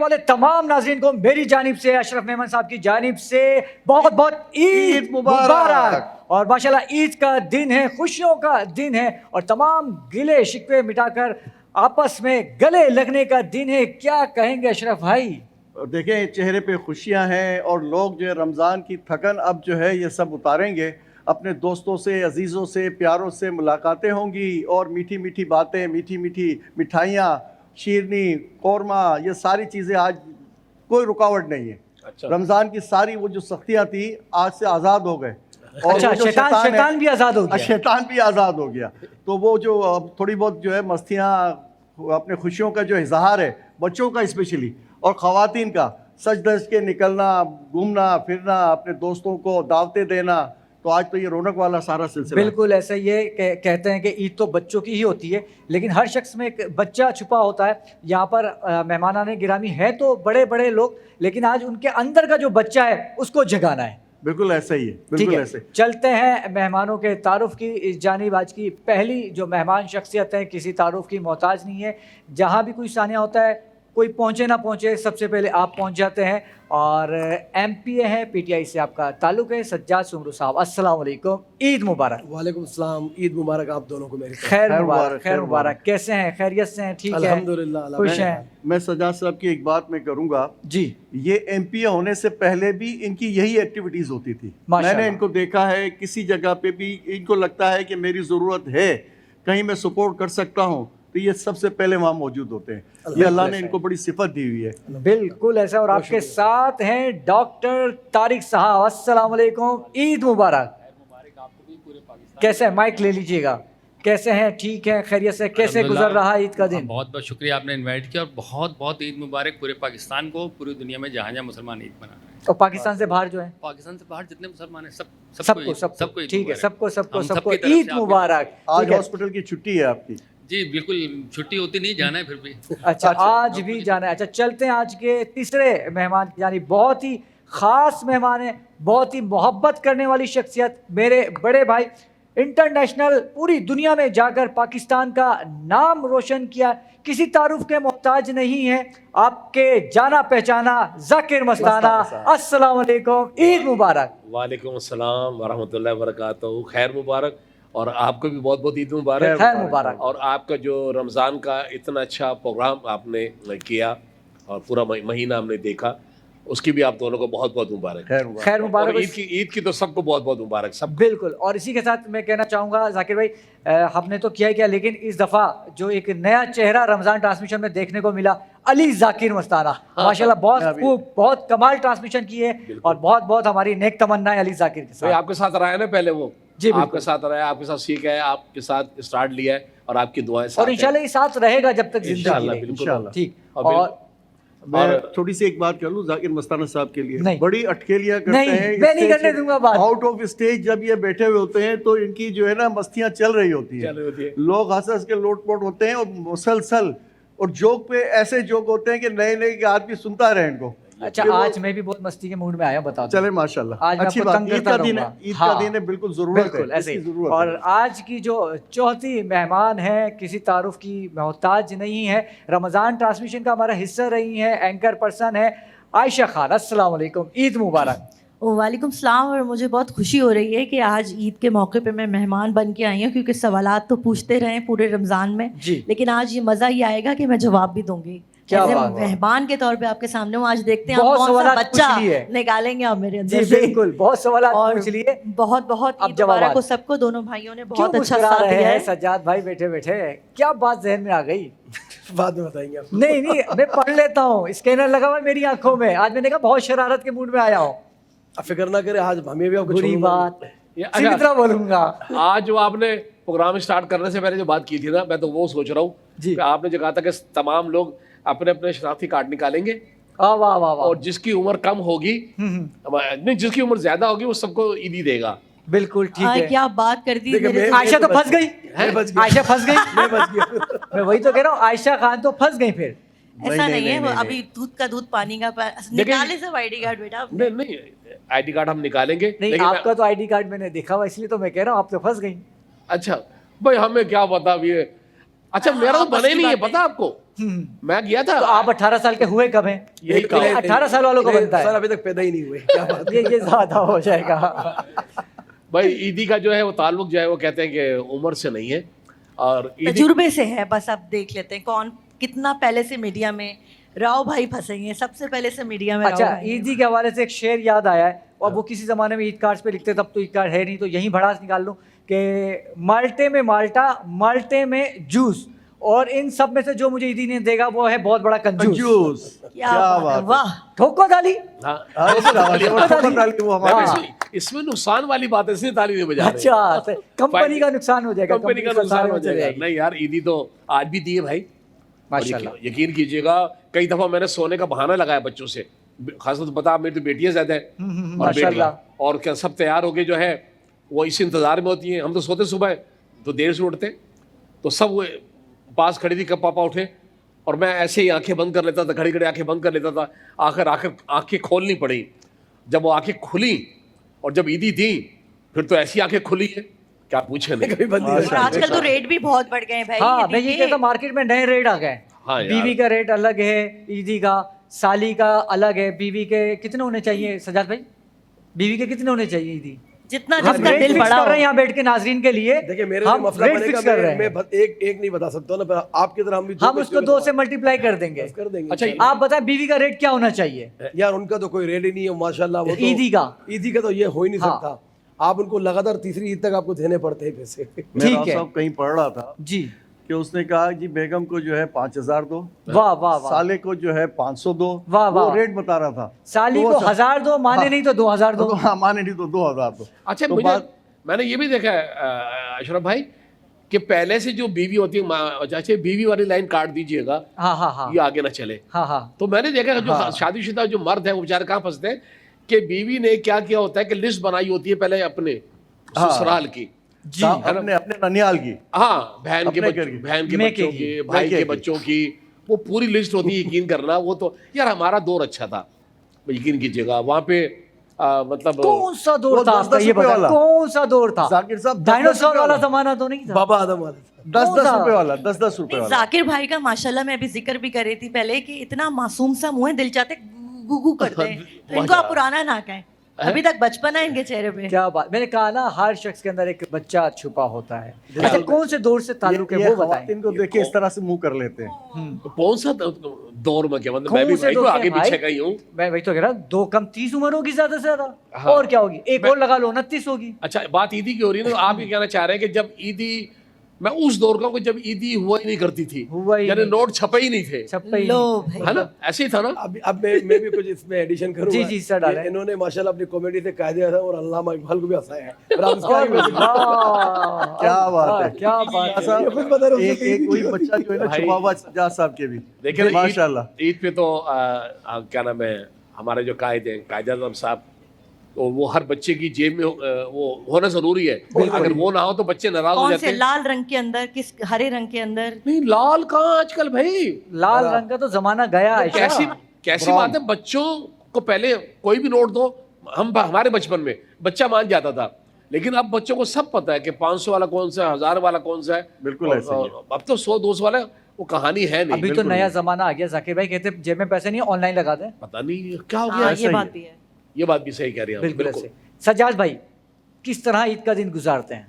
والے تمام ناظرین کو میری جانب سے، اشرف میمن صاحب کی جانب سے بہت بہت عید مبارک. اور ماشاءاللہ عید کا دن ہے، خوشیوں کا دن ہے، اور تمام گلے شکوے مٹا کر آپس میں گلے لگنے کا دن ہے. کیا کہیں گے اشرف بھائی؟ دیکھیں چہرے پہ خوشیاں ہیں، اور لوگ جو ہے رمضان کی تھکن اب جو ہے یہ سب اتاریں گے. اپنے دوستوں سے، عزیزوں سے، پیاروں سے ملاقاتیں ہوں گی، اور میٹھی میٹھی باتیں، میٹھی میٹھی مٹھائیاں، شیرنی، قورمہ، یہ ساری چیزیں آج کوئی رکاوٹ نہیں ہے. رمضان کی ساری وہ جو سختیاں تھیں آج سے آزاد ہو گئے. اور اچھا، شیطان بھی آزاد ہو گیا. شیطان بھی آزاد ہو گیا. تو وہ جو تھوڑی بہت جو ہے مستیاں، اپنے خوشیوں کا جو اظہار ہے بچوں کا اسپیشلی، اور خواتین کا سج دھج کے نکلنا، گھومنا پھرنا، اپنے دوستوں کو دعوتیں دینا، تو آج تو یہ رونق والا سارا سلسلہ. بالکل ایسا. یہ کہتے ہیں کہ عید تو بچوں کی ہی ہوتی ہے، لیکن ہر شخص میں ایک بچہ چھپا ہوتا ہے. یہاں پر مہمانان گرامی ہیں تو بڑے بڑے لوگ، لیکن آج ان کے اندر کا جو بچہ ہے اس کو جگانا ہے. بالکل ایسا ہی ہے، بالکل ایسے. چلتے ہیں مہمانوں کے تعارف کی جانب. آج کی پہلی جو مہمان شخصیت ہے کسی تعارف کی محتاج نہیں ہے. جہاں بھی کوئی ثانیہ ہوتا ہے، کوئی پہنچے نہ پہنچے، سب سے پہلے آپ پہنچ جاتے ہیں. اور ایم پی اے ہیں، پی ٹی آئی سے آپ کا تعلق ہے. سجاد سمرو صاحب، السلام علیکم، عید مبارک. وعلیکم السلام، عید مبارک آپ دونوں کو میری طرف. خیر مبارک، خیر مبارک. کیسے ہیں؟ خیریت سے ہیں؟ ٹھیک ہے، الحمدللہ. خوش ہیں؟ میں سجاد صاحب کی ایک بات میں کروں گا جی. یہ ایم پی اے ہونے سے پہلے بھی ان کی یہی ایکٹیویٹیز ہوتی تھی. میں نے ان کو دیکھا ہے کسی جگہ پہ بھی ان کو لگتا ہے کہ میری ضرورت ہے، کہیں میں سپورٹ کر سکتا ہوں، تو یہ سب سے پہلے وہاں موجود ہوتے ہیں. یہ اللہ نے ان کو بڑی صفت دی ہوئی ہے. بالکل ایسا. اور آپ کے ساتھ ہیں ڈاکٹر طارق صاحب، السلام علیکم، عید مبارک. کیسے ہیں؟ مائک لے لیجیے گا. کیسے ہیں؟ ٹھیک ہے، خیریت سے؟ کیسے گزر رہا عید کا دن؟ بہت بہت شکریہ آپ نے انوائٹ کیا، اور بہت بہت عید مبارک پورے پاکستان کو، پوری دنیا میں جہاں جہاں مسلمان عید منا رہے ہیں. اور پاکستان سے باہر جو ہیں، پاکستان سے باہر جتنے مسلمان ہیں سب کو ٹھیک ہے، سب کو عید مبارک. آج ہاسپٹل کی چھٹی ہے آپ کی؟ جی بالکل، چھٹی ہوتی نہیں، جانا ہے پھر بھی. اچھا، آج بھی جانا ہے. اچھا، چلتے ہیں آج کے تیسرے مہمان کی جانب. بہت ہی خاص مہمان ہیں، بہت ہی محبت کرنے والی شخصیت، میرے بڑے بھائی، انٹرنیشنل پوری دنیا میں جا کر پاکستان کا نام روشن کیا، کسی تعارف کے محتاج نہیں ہے. آپ کے جانا پہچانا ذاکر مستانہ، السلام علیکم، عید مبارک. وعلیکم السلام ورحمۃ اللہ وبرکاتہ. خیر مبارک، اور آپ کو بھی بہت بہت عید مبارک. خیر مبارک. اور آپ کا جو رمضان کا اتنا اچھا پروگرام آپ نے کیا اور پورا مہینہ ہم نے دیکھا، اس کی بھی آپ دونوں کو بہت بہت مبارک. خیر مبارک. عید کی تو سب کو بہت بہت مبارک، سب. بالکل. اور اسی کے ساتھ میں کہنا چاہوں گا ذاکر بھائی، ہم نے تو کیا ہی کیا، لیکن اس دفعہ جو ایک نیا چہرہ رمضان ٹرانسمیشن میں دیکھنے کو ملا، علی ذاکر مستانہ، ماشاءاللہ بہت خوب، بہت کمال ٹرانسمیشن کی ہے. اور بہت بہت ہماری نیک تمنا ہے علی ذاکر کے ساتھ. آپ کے ساتھ رہا ہے نا پہلے، وہ جی آپ کے ساتھ رہا ہے، آپ کے ساتھ سیکھا ہے، آپ کے ساتھ اسٹارٹ لیا ہے، اور آپ کی دعائیں ساتھ اور انشاءاللہ یہ ساتھ رہے گا جب تک زندگی ہے. انشاءاللہ. ٹھیک. اور میں تھوڑی سی ایک بات کر لوں ذاکر مستانہ صاحب کے لیے، بڑی اٹکیلیاں کرتے ہیں. میں نہیں کرنے دوں گا بات. آؤٹ آف اسٹیج جب یہ بیٹھے ہوئے ہوتے ہیں تو ان کی جو ہے نا مستیاں چل رہی ہوتی ہیں، لوگ ہنس ہنس کے لوٹ پوٹ ہوتے ہیں، اور مسلسل، اور جوک پہ ایسے جوک ہوتے ہیں کہ نئے نئے کہ آدمی سنتا رہے ان کو. اچھا، آج میں بھی بہت مستی کے موڈ میں آیا ہوں، بتاؤ. چلے ماشاءاللہ، اچھی بات. عید کا دن ہے، عید کا دن ہے، بالکل ضرورت ہے، ایسے ہی. اور آج کی جو چوتھی مہمان ہے، کسی تعارف کی محتاج نہیں ہے، رمضان ٹرانسمیشن کا ہمارا حصہ رہی ہیں، اینکر پرسن ہے عائشہ خان، السلام علیکم، عید مبارک. وعلیکم السلام. اور مجھے بہت خوشی ہو رہی ہے کہ آج عید کے موقع پہ میں مہمان بن کے آئی ہوں، کیونکہ سوالات تو پوچھتے رہے پورے رمضان میں، لیکن آج یہ مزہ یہ آئے گا کہ میں جواب بھی دوں گی. مہمان کے طور پہ آپ کے سامنے ہوں، آج دیکھتے ہیں کون سا بچہ نکالیں گے آپ میرے اندر سے. بالکل، بہت سوالات پوچھ لیے. بہت بہت عید مبارک ہو سب کو. دونوں بھائیوں نے بہت اچھا ساتھ دیا ہے. سجاد بھائی بیٹھے بیٹھے کیا بات ذہن میں آ گئی؟ بعد میں بتائیں گے. نہیں، میں پڑھ لیتا ہوں، اسکینر لگا ہوا ہے میری آنکھوں میں. آج میں نے کہا بہت شرارت کے موڈ میں آیا ہوں. فکر نہ کرے، آج ہمیں بھی آپ کو بری بات اسی طرح بولوں گا. آج جو آپ نے پروگرام اسٹارٹ کرنے سے پہلے جو بات کی تھی نا، میں تو وہ سوچ رہا ہوں کہ آپ نے جو کہا تھا کہ تمام لوگ اپنے اپنے شناختی کارڈ نکالیں گے، اور جس کی عمر کم ہوگی، نہیں جس کی عمر زیادہ ہوگی، وہ سب کو عیدی دے گا. بالکل ٹھیک ہے. کیا بات کر دی. عائشہ تو پھنس گئی، عائشہ پھنس گئی. میں وہی تو کہہ رہا ہوں، عائشہ خان تو پھنس گئی. پھر ایسا نہیں ہے، وہ ابھی دودھ کا دودھ پانی کا نکالے سب آئی ڈی کارڈ. بیٹا نہیں، آئی ڈی کارڈ ہم نکالیں گے. نہیں، آپ کا تو آئی ڈی کارڈ میں نے دیکھا ہوا، اس لیے تو میں کہہ رہا ہوں آپ تو پھنس گئی. اچھا بھائی، ہمیں کیا پتا ابھی. اچھا، میرا تو بنا ہی نہیں ہے، پتا آپ کو. میں گیا تھا. تو آپ 18 سال کے ہوئے کب ہیں؟ یہی کہا. 18 سال والوں کو بنتا سر ہے. ابھی تک پیدا ہی نہیں ہوئے. کیا بات ہے. یہ زیادہ ہو جائے گا. بھائی عیدی کا جو ہے وہ تعلق جو ہے وہ کہتے ہیں کہ عمر سے نہیں ہے اور تجربے سے ہے. بس آپ دیکھ لیتے ہیں کون کتنا پہلے سے میڈیا میں. راؤ بھائی پھنسے ہیں سب سے پہلے سے میڈیا میں. اچھا عیدی کے حوالے سے ایک شعر یاد آیا ہے, اور وہ کسی زمانے میں عید کارڈ پہ لکھتے, تب تو عید کارڈ ہے نہیں, تو یہیں بھڑاس نکال لوں کہ مالٹے میں مالٹا, مالٹے میں جوس, اور ان سب میں سے جو مجھے عیدی نہیں دے گا وہ ہے بہت بڑا کنجوس. کیا بات ہے. واہ ٹھوکو دالی. اس میں نقصان والی بات ہے اس لیے تالی نہیں بجا رہے. اچھا کمپنی کا نقصان ہو جائے گا. کمپنی کا نقصان ہو جائے گا. نہیں یار عیدی تو آج بھی دی ہے بھائی ماشاءاللہ. یقین کیجیے گا کئی دفعہ میں نے سونے کا بہانہ لگایا بچوں سے, خاص طور پتا میری تو بیٹیاں زیادہ ہیں اور کیا سب تیار ہو کے جو ہے وہ اس انتظار میں ہوتی ہیں. ہم تو سوتے صبح تو دیر سے اٹھتے, تو سب وہ پاس کھڑی تھی کب پاپا اٹھے, اور میں ایسے ہی آنکھیں بند کر لیتا تھا, گھڑی گھڑی آنکھیں بند کر لیتا تھا. آخر آنکھیں کھولنی پڑی. جب وہ آنکھیں کھلی اور جب عیدی دی پھر تو ایسی آنکھیں کھلی ہیں کیا پوچھے نہیں. آج کل تو ریٹ بھی بہت بڑھ گئے ہیں بھائی. ہاں میں یہ کہتا ہوں مارکیٹ میں نئے ریٹ آ گئے. بیوی کا ریٹ الگ ہے, عیدی کا, سالی کا الگ ہے. بیوی کے کتنے ہونے چاہیے سجاد بھائی؟ بیوی کے کتنے ہونے چاہیے عیدی؟ جتنا جس کا دل بڑا ہو. یہاں بیٹھ کے ناظرین کے لیے دیکھیں میرے لیے مسئلہ بنے گا, میں ایک نہیں بتا سکتا نا, آپ کی طرح ہم اس کو 2 سے ملٹیپلائی کر دیں گے. اچھا آپ بتائیں بیوی کا ریٹ کیا ہونا چاہیے؟ یار ان کا تو کوئی ریٹ ہی نہیں ہے ماشاءاللہ. وہ عیدی کا تو یہ ہو ہی نہیں سکتا. آپ ان کو لگاتار تیسری عید تک آپ کو دینے پڑتے ہیں پیسے. ٹھیک ہے. کہیں پڑھ رہا تھا جی کہ اس نے کہا جی بیگم کو جو ہے 5000 دو, واہ واہ, سالے کو جو ہے 500 دو. واہ واہ, وہ ریٹ بتا رہا تھا. سالی کو 1000 دو, مانے نہیں تو 2000 دو. ہاں مانے نہیں تو 2000 دو. اچھا میں نے یہ بھی دیکھا ہے اشرف بھائی کہ پہلے سے جو بیوی ہوتی ہے, چاچے بیوی والی لائن کاٹ دیجئے گا, یہ آگے نہ چلے. تو میں نے دیکھا جو شادی شدہ جو مرد ہے وہ بیچارے کہاں پھنستے ہیں کہ بیوی نے کیا کیا ہوتا ہے کہ لسٹ بنائی ہوتی ہے پہلے اپنے سسرال کی, جی اپنے ننیال کی, ہاں بہن کے بچوں کی, بھائی کے بچوں کی, وہ پوری لسٹ ہوتی ہے. یقین کرنا وہ تو یار ہمارا دور اچھا تھا, یقین کیجیے گا. وہاں پہ مطلب کون سا دور تھا یہ بتا, کون سا دور تھا؟ ذاکر صاحب ڈائنوسار والا زمانہ تو نہیں تھا. بابا آدم والا 10 روپے والا, 10 روپے والا. ذاکر بھائی کا ماشاءاللہ میں ابھی ذکر بھی کر رہی تھی پہلے کہ اتنا معصوم سا منہ ہے, دل چاہتے گگو کرتے ہیں. تو ان کو آپ پرانا نہ کہیں, ابھی تک بچپن ہے ان کے چہرے پہ. کیا بات, میں نے کہا نا ہر شخص کے اندر ایک بچہ چھپا ہوتا ہے. اچھا کون سے دور سے تعلق ہے وہ بتائیں. ان کو دیکھیں اس طرح سے منہ کر لیتے ہیں. کون سا دور میں کیا مطلب, میں بھی بھائی تو آگے پیچھے کا ہی ہوں. میں وہی تو کہہ رہا ہوں 2 کم 30 عمر ہوگی زیادہ سے زیادہ, اور کیا ہوگی, ایک اور لگا لو 29 ہوگی. اچھا بات عیدی کی ہو رہی ہے نا, آپ یہ کہنا چاہ رہے ہیں کہ جب عیدی, میں اس دور کا جب عیدی ہوا ہی نہیں کرتی تھی, یعنی نوٹ چھپے ہی نہیں تھے, ہے نا, ایسے ہی تھا نا. اب میں بھی کچھ اس میں ایڈیشن کروں گا. جی سر ڈالیں. انہوں نے ماشاءاللہ اپنی کامیڈی سے قائد اعظم اور علامہ اقبال کو بھی ہنسایا ہے. کیا بات ہے, کیا بات ہے. ایک کوئی بچہ جو ہے نا چھپا ہوا سجاد صاحب کے بھی دیکھیں ماشاءاللہ. عید پہ تو کیا نام ہے ہمارے جو قائد ہیں, قائد اعظم صاحب, تو وہ ہر بچے کی جیب میں وہ ہونا ضروری ہے. اگر وہ نہ ہو تو بچے ناراض ہو جاتے ہیں. لال رنگ کے اندر, کس ہرے رنگ کے اندر؟ نہیں لال کہاں آج کل بھائی, لال رنگ کا تو زمانہ گیا ہے. کیسی بات ہے, بچوں کو پہلے کوئی بھی نوٹ دو, ہمارے بچپن میں بچہ مان جاتا تھا, لیکن اب بچوں کو سب پتا ہے کہ 500 والا کون سا ہے, 1000 والا کون سا ہے. بالکل ایسے ہی. اب تو 100-200 والا وہ کہانی ہے نہیں. ابھی تو نیا زمانہ آ گیا. ذاکر بھائی کہتے جیب میں پیسے نہیں, آن لائن لگا دیں. پتہ نہیں کیا ہو گیا. یہ بات بھی ہے, یہ بات بھی صحیح کہہ رہی ہیں. بالکل. سجاد بھائی کس طرح عید کا دن گزارتے ہیں؟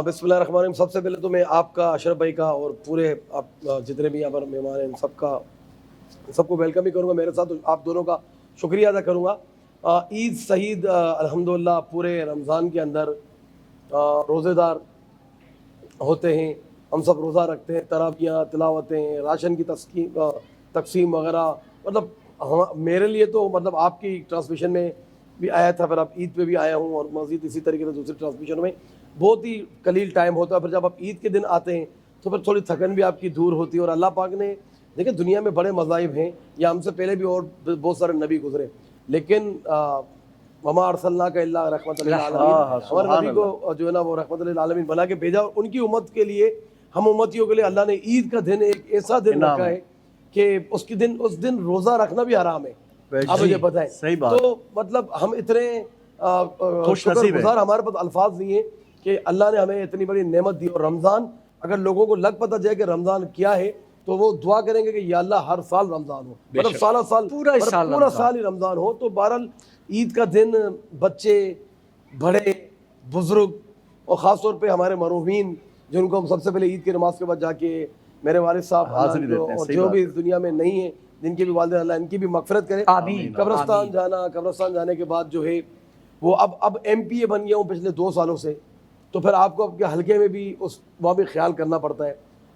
بسم اللہ الرحمن الرحیم. سب سے پہلے تو میں آپ کا, اشرف بھائی کا, اور پورے آپ جتنے بھی یہاں پر مہمان ہیں سب کو ویلکم ہی کروں گا. میرے ساتھ آپ دونوں کا شکریہ ادا کروں گا. عید سعید الحمدللہ پورے رمضان کے اندر روزے دار ہوتے ہیں, ہم سب روزہ رکھتے ہیں, تراویحیں, تلاوتیں, راشن کی تقسیم وغیرہ. مطلب میرے لیے تو مطلب آپ کی ٹرانسمیشن میں بھی آیا تھا, پھر اب عید پہ بھی آیا ہوں, اور مزید اسی طریقے سے دوسری ٹرانسمیشن میں بہت ہی قلیل ٹائم ہوتا ہے. پھر جب آپ عید کے دن آتے ہیں تو پھر تھوڑی تھکن بھی آپ کی دور ہوتی ہے. اور اللہ پاک نے دیکھیں دنیا میں بڑے مذاہب ہیں, یا ہم سے پہلے بھی اور بہت سارے نبی گزرے, لیکن وما ارسلناک الا رحمۃ للعالمین, ہمارے نبی کو جو ہے نا وہ رحمۃ للعالمین بنا کے بھیجا. اور ان کی امت کے لیے, ہم امتیوں کے لیے اللہ نے عید کا دن ایک ایسا دن رکھا ہے کہ اس دن روزہ رکھنا بھی حرام ہے. آپ مجھے بتائیں. صحیح بات. تو مطلب ہم اتنے شکر گزار, ہمارے پاس الفاظ نہیں ہیں کہ اللہ نے ہمیں اتنی بڑی نعمت دی. اور رمضان, اگر لوگوں کو لگ پتہ جائے کہ رمضان کیا ہے تو وہ دعا کریں گے کہ یا اللہ ہر سال رمضان ہو, مطلب سالہ سال پورا سال ہی رمضان ہو. تو بہرحال عید کا دن بچے, بڑے, بزرگ اور خاص طور پہ ہمارے مرحومین جن کو ہم سب سے پہلے عید کی نماز کے بعد جا کے میرے والد صاحب اور جو بھی اس دنیا میں نہیں ہیں, جن کے بھی والدین اللہ ان کی بھی مغفرت کرے. قبرستان جانا, قبرستان جانے کے بعد جو ہے وہ اب ایم پی اے بن گیا ہوں پچھلے 2 سالوں سے, تو پھر آپ کو آپ کے حلقے میں بھی وہاں بھی خیال کرنا پڑتا ہے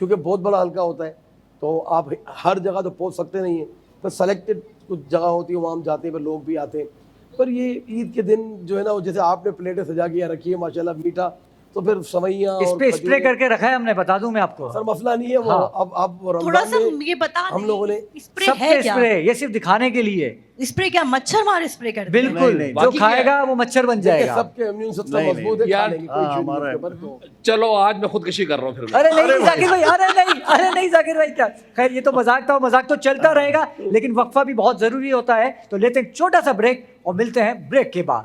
کیونکہ بہت بڑا حلقہ ہوتا ہے, تو آپ ہر جگہ تو پہنچ سکتے نہیں ہیں. پھر سلیکٹڈ کچھ جگہ ہوتی ہے وہاں ہم جاتے ہیں, پھر لوگ بھی آتے ہیں. پر یہ عید کے دن جو ہے نا, جیسے آپ نے پلیٹیں سجا کے رکھی ہے ماشاءاللہ میٹھا, تو پھر سوئیاں اس پہ اسپرے کر کے رکھا ہے ہم نے, بتا دوں میں آپ کو سر مسئلہ نہیں ہے وہ. اب تھوڑا سا یہ بتا ہم لوگوں نے سب پہ اسپرے, یہ صرف دکھانے کے لیے. اسپرے کیا مچھر مار اسپرے کر بالکل, جو کھائے گا وہ مچھر بن جائے گا. سب کے امیون سسٹم مضبوط ہے. چلو آج میں خودکشی کر رہا ہوں پھر. ارے نہیں ذاکر بھائی, ارے نہیں ذاکر بھائی, کیا خیر یہ تو مذاق تھا, مذاق تو چلتا رہے گا لیکن وقفہ بھی بہت ضروری ہوتا ہے. تو لیتے ہیں چھوٹا سا بریک اور ملتے ہیں بریک کے بعد.